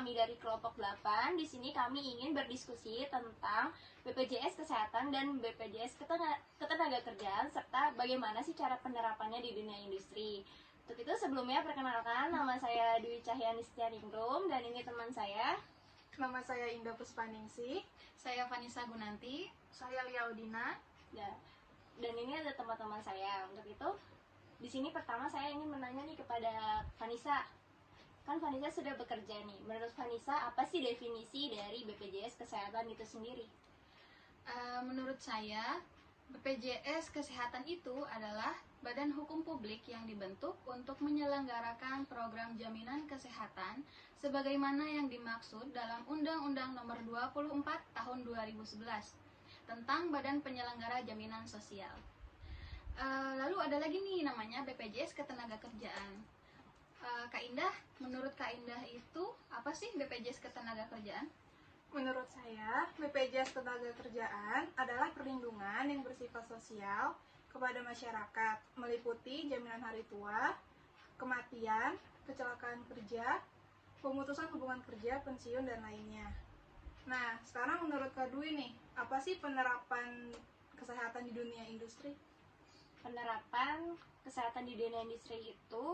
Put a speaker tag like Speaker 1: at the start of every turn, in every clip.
Speaker 1: kami dari kelompok 8. Di sini kami ingin berdiskusi tentang BPJS Kesehatan dan BPJS Ketenagakerjaan serta bagaimana sih cara penerapannya di dunia industri. Untuk itu sebelumnya perkenalkan, nama saya Dwi Cahyani Setianingrum dan ini teman saya.
Speaker 2: Nama saya Indah Puspaningsih.
Speaker 3: Saya Vanessa Gunanti.
Speaker 2: Saya Lia Udina.
Speaker 1: Dan ini ada teman-teman saya. Untuk itu di sini pertama saya ingin menanya nih kepada Vanessa. Kan Vanessa sudah bekerja nih. Menurut Vanessa, apa sih definisi dari BPJS Kesehatan itu sendiri?
Speaker 3: Menurut saya, BPJS Kesehatan itu adalah badan hukum publik yang dibentuk untuk menyelenggarakan program jaminan kesehatan sebagaimana yang dimaksud dalam Undang-Undang Nomor 24 Tahun 2011 tentang Badan Penyelenggara Jaminan Sosial. Lalu ada lagi nih namanya BPJS Ketenagakerjaan. Kak Indah, menurut Kak Indah itu apa sih BPJS Ketenagakerjaan?
Speaker 2: Menurut saya, BPJS Ketenagakerjaan adalah perlindungan yang bersifat sosial kepada masyarakat, meliputi jaminan hari tua, kematian, kecelakaan kerja, pemutusan hubungan kerja, pensiun, dan lainnya. Nah, sekarang menurut Kak Dwi nih, apa sih penerapan kesehatan di dunia industri?
Speaker 1: Penerapan kesehatan di dunia industri itu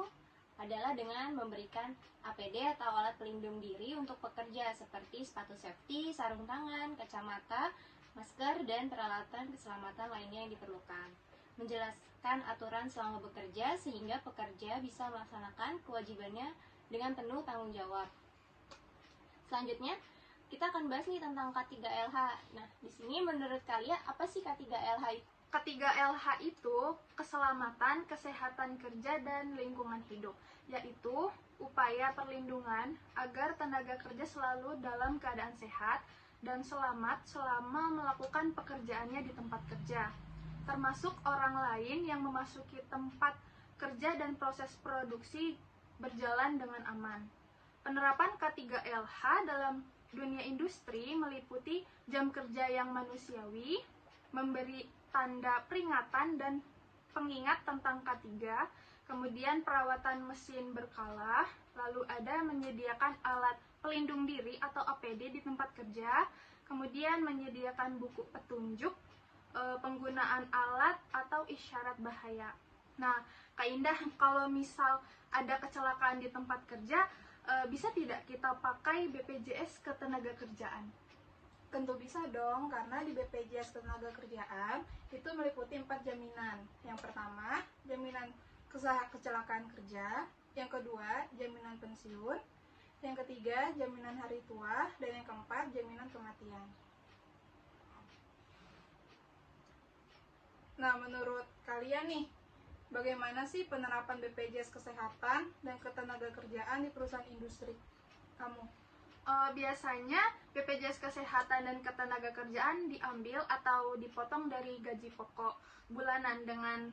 Speaker 1: adalah dengan memberikan APD atau alat pelindung diri untuk pekerja seperti sepatu safety, sarung tangan, kacamata, masker, dan peralatan keselamatan lainnya yang diperlukan. Menjelaskan aturan selama bekerja sehingga pekerja bisa melaksanakan kewajibannya dengan penuh tanggung jawab. Selanjutnya, kita akan bahas nih tentang K3LH. Nah, di sini menurut kalian apa sih K3LH itu?
Speaker 2: K3LH itu keselamatan, kesehatan kerja, dan lingkungan hidup, yaitu upaya perlindungan agar tenaga kerja selalu dalam keadaan sehat dan selamat selama melakukan pekerjaannya di tempat kerja, termasuk orang lain yang memasuki tempat kerja dan proses produksi berjalan dengan aman. Penerapan K3LH dalam dunia industri meliputi jam kerja yang manusiawi, memberi tanda peringatan dan pengingat tentang K3, kemudian perawatan mesin berkala, lalu ada menyediakan alat pelindung diri atau APD di tempat kerja, kemudian menyediakan buku petunjuk, penggunaan alat atau isyarat bahaya. Nah, Kak Indah, kalau misal ada kecelakaan di tempat kerja, bisa tidak kita pakai BPJS Ketenagakerjaan? Tentu bisa dong, karena di BPJS Ketenagakerjaan itu meliputi 4 jaminan. Yang pertama, jaminan kecelakaan kerja. Yang kedua, jaminan pensiun. Yang ketiga, jaminan hari tua. Dan yang keempat, jaminan kematian. Nah, menurut kalian nih, bagaimana sih penerapan BPJS Kesehatan dan Ketenagakerjaan di perusahaan industri kamu? Biasanya BPJS Kesehatan dan Ketenagakerjaan diambil atau dipotong dari gaji pokok bulanan dengan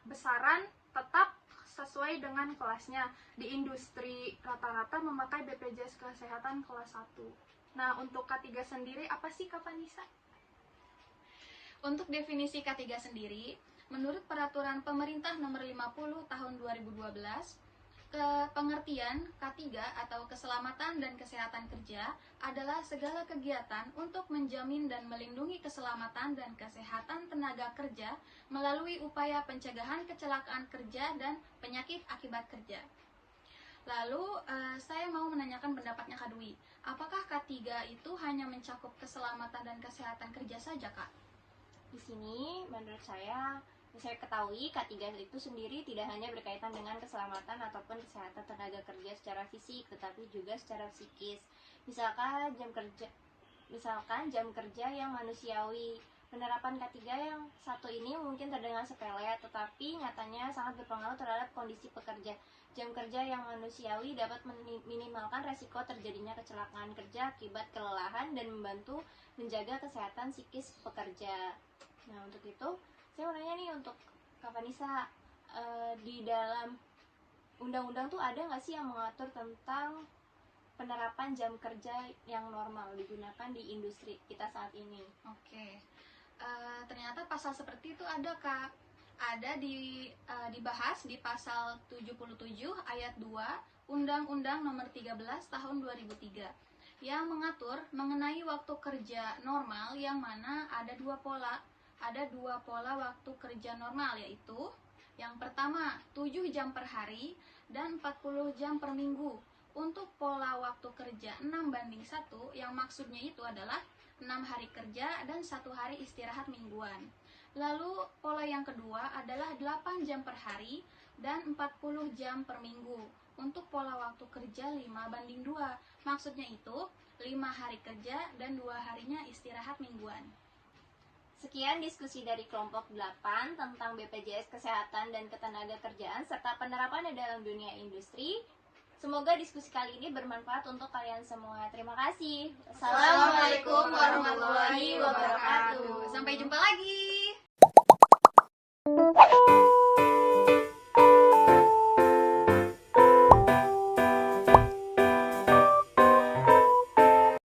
Speaker 2: besaran tetap sesuai dengan kelasnya. Di industri rata-rata memakai BPJS Kesehatan kelas 1. Nah, untuk K3 sendiri apa sih Kak Vanessa?
Speaker 3: Untuk definisi K3 sendiri, menurut Peraturan Pemerintah Nomor 50 Tahun 2012, pengertian K3 atau keselamatan dan kesehatan kerja adalah segala kegiatan untuk menjamin dan melindungi keselamatan dan kesehatan tenaga kerja melalui upaya pencegahan kecelakaan kerja dan penyakit akibat kerja. Lalu saya mau menanyakan pendapatnya Kak Dwi, apakah K3 itu hanya mencakup keselamatan dan kesehatan kerja saja, Kak?
Speaker 1: Di sini menurut saya ketahui K3 itu sendiri tidak hanya berkaitan dengan keselamatan ataupun kesehatan tenaga kerja secara fisik, tetapi juga secara psikis. Misalkan jam kerja yang manusiawi. Penerapan K3 yang satu ini mungkin terdengar sepele, tetapi nyatanya sangat berpengaruh terhadap kondisi pekerja. Jam kerja yang manusiawi dapat meminimalkan resiko terjadinya kecelakaan kerja akibat kelelahan dan membantu menjaga kesehatan psikis pekerja. Nah, untuk itu saya mau nanya nih untuk Kak Vanessa, di dalam undang-undang tuh ada nggak sih yang mengatur tentang penerapan jam kerja yang normal digunakan di industri kita saat ini?
Speaker 3: Oke, ternyata pasal seperti itu ada, Kak. Ada dibahas di pasal 77 ayat 2 Undang-Undang Nomor 13 Tahun 2003 yang mengatur mengenai waktu kerja normal, yang mana ada dua pola waktu kerja normal, yaitu yang pertama 7 jam per hari dan 40 jam per minggu. Untuk pola waktu kerja 6:1, yang maksudnya itu adalah 6 hari kerja dan 1 hari istirahat mingguan. Lalu pola yang kedua adalah 8 jam per hari dan 40 jam per minggu. Untuk pola waktu kerja 5:2, maksudnya itu 5 hari kerja dan 2 harinya istirahat mingguan.
Speaker 1: Sekian diskusi dari kelompok 8 tentang BPJS Kesehatan dan Ketenagakerjaan serta penerapannya dalam dunia industri. Semoga diskusi kali ini bermanfaat untuk kalian semua. Terima kasih. Assalamualaikum warahmatullahi wabarakatuh.
Speaker 3: Sampai jumpa lagi.